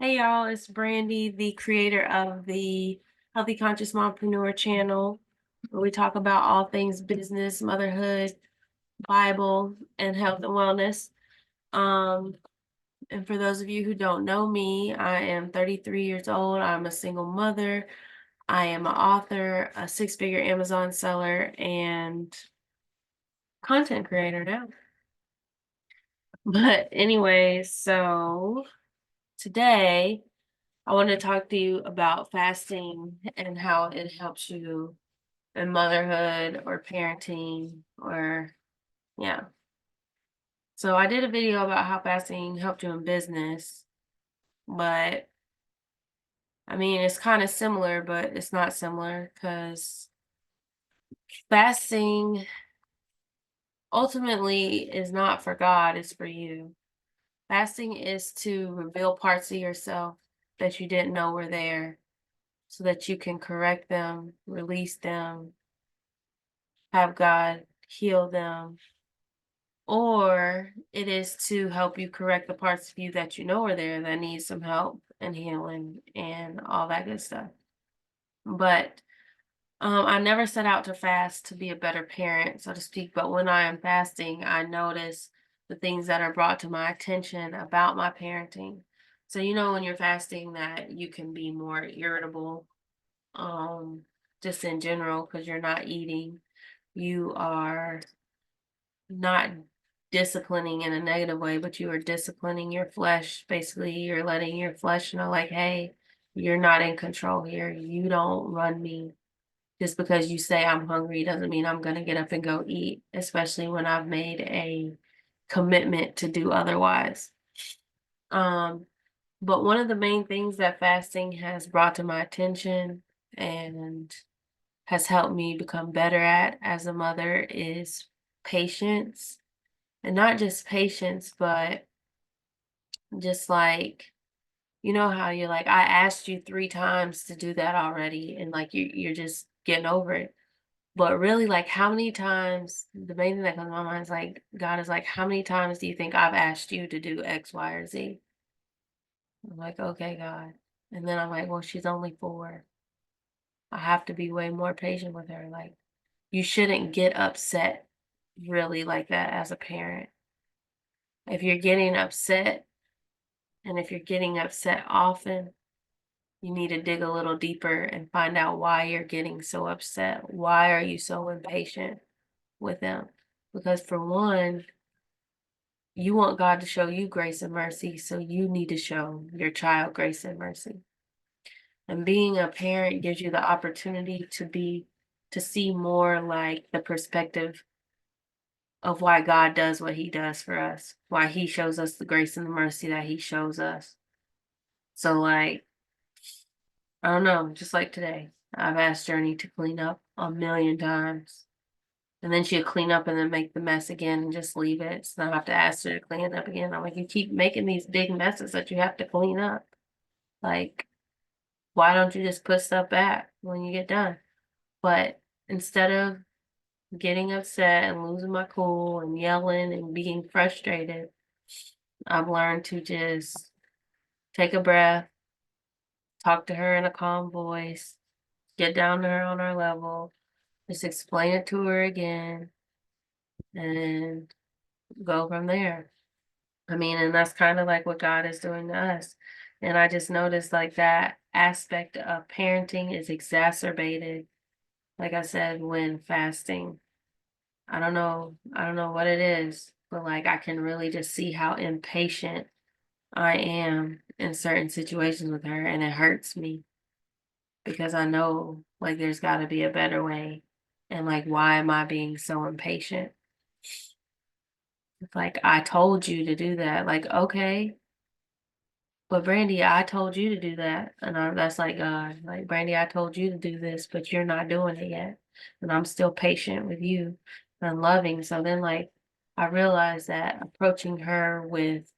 Hey y'all, it's Brandy, the creator of the Healthy Conscious Mompreneur channel, where we talk about all things business, motherhood, Bible, and health and wellness. Um, and for those of you who don't know me, I am 33 years old. I'm a single mother. I am an author, a six-figure Amazon seller, and content creator now. But anyway, so today I want to talk to you about fasting and how it helps you in motherhood or parenting or yeah. So I did a video about how fasting helped you in business, but I mean it's kind of similar, but it's not similar because fasting ultimately is not for God, it's for you. Fasting is to reveal parts of yourself that you didn't know were there so that you can correct them, release them, have God heal them, or it is to help you correct the parts of you that you know are there that need some help and healing and all that good stuff. But I never set out to fast to be a better parent, so to speak. But when I am fasting, I notice the things that are brought to my attention about my parenting. So when you're fasting that you can be more irritable, um, just in general, because you're not eating. You are not disciplining in a negative way, but you are disciplining your flesh. Basically, you're letting your flesh know, like, hey, you're not in control here. You don't run me. Just because you say I'm hungry doesn't mean I'm going to get up and go eat, especially when I've made a commitment to do otherwise. Um, but one of the main things that fasting has brought to my attention and has helped me become better at as a mother is patience. And not just patience, but just like, how you're like, I asked you 3 times to do that already, and like you're just getting over it. But really, like, how many times, the main thing that comes to my mind is like, God is like, how many times do you think I've asked you to do X, Y, or Z? I'm like, okay, God. And then I'm like, well, she's only 4. I have to be way more patient with her. Like, you shouldn't get upset really like that as a parent. If you're getting upset, and if you're getting upset often, you need to dig a little deeper and find out why you're getting so upset. Why are you so impatient with them? Because for one, you want God to show you grace and mercy, so you need to show your child grace and mercy. And being a parent gives you the opportunity to see more like the perspective of why God does what he does for us, why he shows us the grace and the mercy that he shows us. So like, I don't know, just like today, I've asked Journey to clean up a million times. And then she'll clean up and then make the mess again and just leave it. So I have to ask her to clean it up again. I'm like, you keep making these big messes that you have to clean up. Like, why don't you just put stuff back when you get done? But instead of getting upset and losing my cool and yelling and being frustrated, I've learned to just take a breath, talk to her in a calm voice, get down to her on her level, just explain it to her again, and go from there. I mean, and that's kind of like what God is doing to us. And I just noticed like that aspect of parenting is exacerbated, like I said, when fasting. I don't know what it is, but like I can really just see how impatient I am in certain situations with her, and it hurts me because I know like there's got to be a better way. And like, why am I being so impatient? It's like, I told you to do that. Like, okay, but Brandy, I told you to do that. And that's like God. Like, Brandy, I told you to do this, but you're not doing it yet. And I'm still patient with you and loving. So then, like, I realized that approaching her with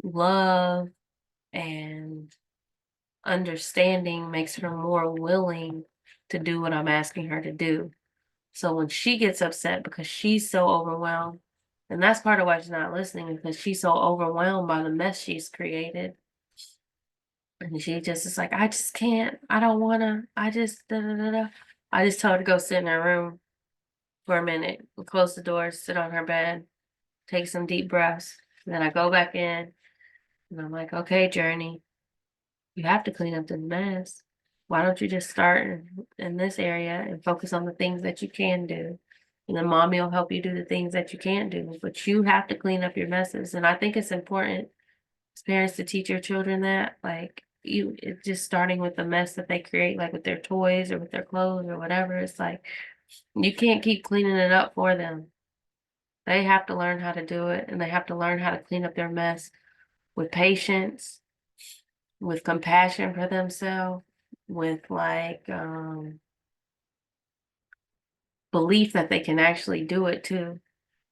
love and understanding makes her more willing to do what I'm asking her to do. So when she gets upset because she's so overwhelmed, and that's part of why she's not listening, because she's so overwhelmed by the mess she's created. And she just is like, I just can't. I don't wanna. I just da da da da. I just told her to go sit in her room for a minute, and close the door, sit on her bed, take some deep breaths. And then I go back in and I'm like, okay, Journey, you have to clean up this mess. Why don't you just start in this area and focus on the things that you can do? And then mommy will help you do the things that you can't do. But you have to clean up your messes. And I think it's important as parents to teach your children that. Like it's just starting with the mess that they create, like with their toys or with their clothes or whatever. It's like you can't keep cleaning it up for them. They have to learn how to do it, and they have to learn how to clean up their mess with patience, with compassion for themselves, with like belief that they can actually do it too.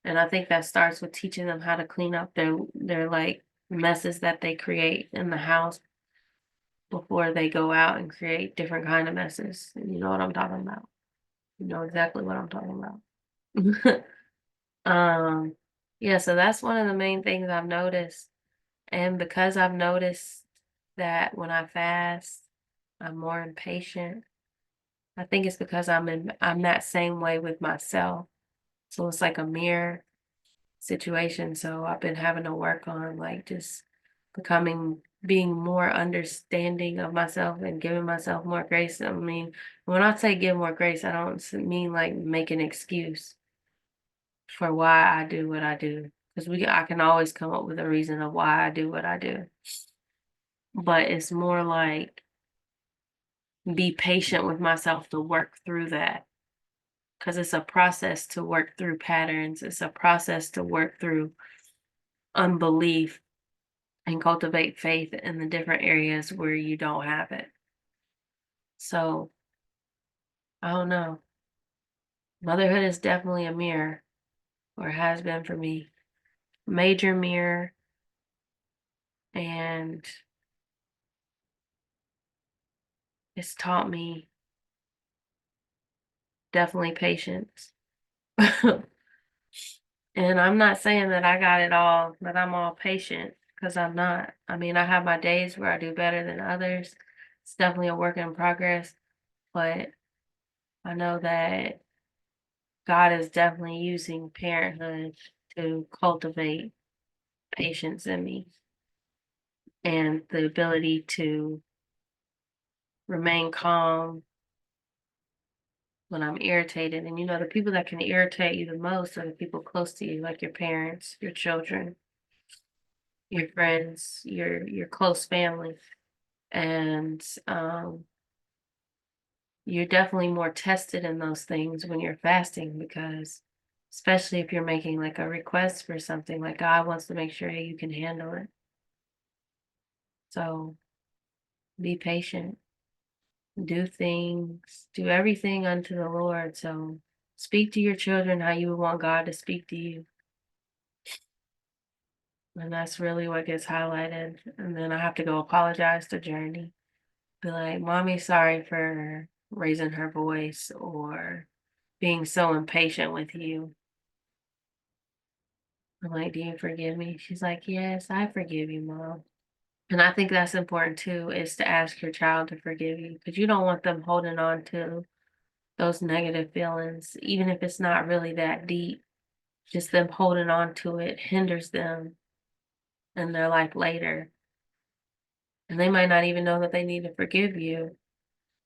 And I think that starts with teaching them how to clean up their like messes that they create in the house before they go out and create different kind of messes. And you know what I'm talking about. You know exactly what I'm talking about. um yeah, so that's one of the main things I've noticed. And because I've noticed that when I fast, I'm more impatient. I think it's because I'm that same way with myself. So it's like a mirror situation. So I've been having to work on like just being more understanding of myself and giving myself more grace. I mean, when I say give more grace, I don't mean like make an excuse for why I do what I do. Because I can always come up with a reason of why I do what I do. But it's more like be patient with myself to work through that. Because it's a process to work through patterns. It's a process to work through unbelief and cultivate faith in the different areas where you don't have it. So I don't know. Motherhood is definitely a mirror, or has been for me. Major mirror, and it's taught me definitely patience. And I'm not saying that I got it all, that I'm all patient, because I'm not. I mean, I have my days where I do better than others. It's definitely a work in progress, but I know that God is definitely using parenthood to cultivate patience in me and the ability to remain calm when I'm irritated. And you know, the people that can irritate you the most are the people close to you, like your parents, your children, your friends, your close family. And you're definitely more tested in those things when you're fasting because especially if you're making like a request for something, like God wants to make sure you can handle it. So be patient, do things, do everything unto the Lord. So speak to your children how you would want God to speak to you. And that's really what gets highlighted. And then I have to go apologize to Journey. Be like, Mommy, sorry for raising her voice or being so impatient with you. I'm like, do you forgive me? She's like, yes, I forgive you, Mom. And I think that's important too, is to ask your child to forgive you because you don't want them holding on to those negative feelings, even if it's not really that deep. Just them holding on to it hinders them in their life later. And they might not even know that they need to forgive you.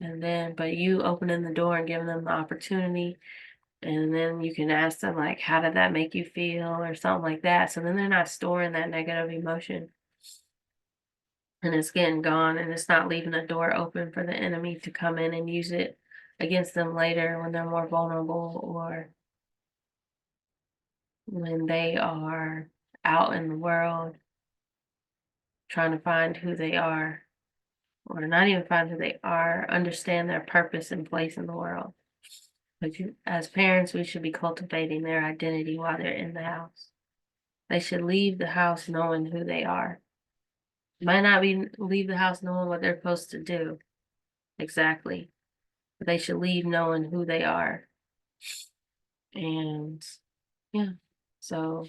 And then, but you opening the door and giving them the opportunity, and then you can ask them, like, how did that make you feel, or something like that. So then they're not storing that negative emotion and it's getting gone, and it's not leaving a door open for the enemy to come in and use it against them later when they're more vulnerable or when they are out in the world trying to find who they are, or not even find who they are, understand their purpose and place in the world. But as parents, we should be cultivating their identity while they're in the house. They should leave the house knowing who they are. Might not be leave the house knowing what they're supposed to do exactly, but they should leave knowing who they are. And yeah, so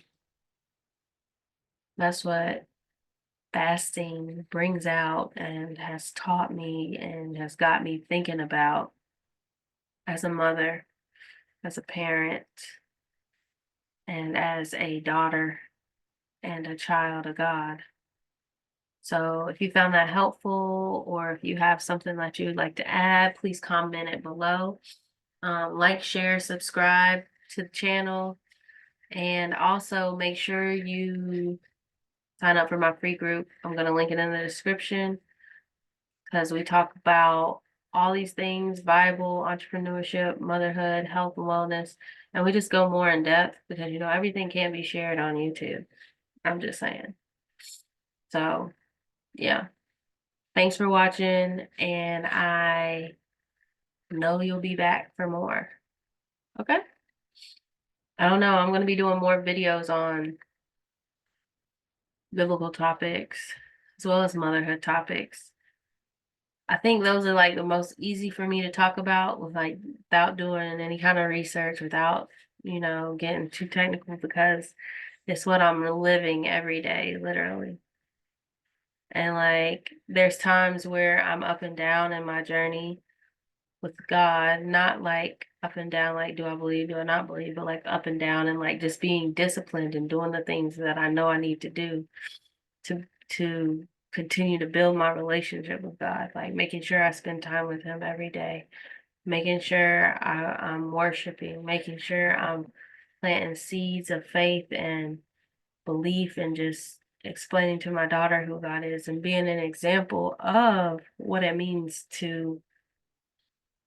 that's what fasting brings out and has taught me and has got me thinking about as a mother, as a parent, and as a daughter and a child of God. So if you found that helpful, or if you have something that you would like to add, please comment it below. Like, share, subscribe to the channel, and also make sure you sign up for my free group. I'm going to link it in the description, because we talk about all these things: Bible, entrepreneurship, motherhood, health and wellness. And we just go more in depth because, everything can't be shared on YouTube. I'm just saying. So, yeah. Thanks for watching, and I know you'll be back for more. Okay? I don't know. I'm going to be doing more videos on biblical topics as well as motherhood topics. I think those are like the most easy for me to talk about, with like without doing any kind of research, without, getting too technical, because it's what I'm living every day, literally. And like there's times where I'm up and down in my journey with God, not like up and down, like do I believe, do I not believe, but like up and down, and like just being disciplined and doing the things that I know I need to do to continue to build my relationship with God, like making sure I spend time with Him every day, making sure I'm worshiping, making sure I'm planting seeds of faith and belief, and just explaining to my daughter who God is and being an example of what it means to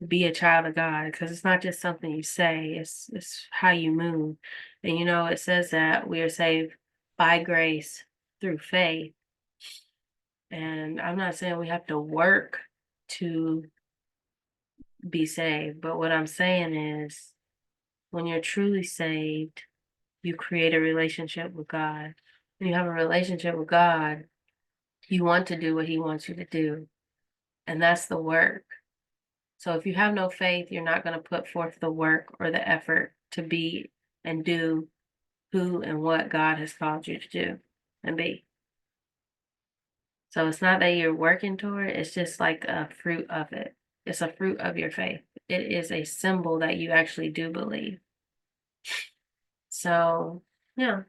be a child of God, because it's not just something you say, it's how you move. And it says that we are saved by grace through faith. And I'm not saying we have to work to be saved, but what I'm saying is, when you're truly saved, you create a relationship with God. When you have a relationship with God, you want to do what He wants you to do. And that's the work. So if you have no faith, you're not going to put forth the work or the effort to be and do who and what God has called you to do and be. So it's not that you're working toward it, it's just like a fruit of it. It's a fruit of your faith. It is a symbol that you actually do believe. So, yeah.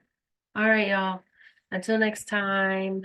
All right, y'all. Until next time.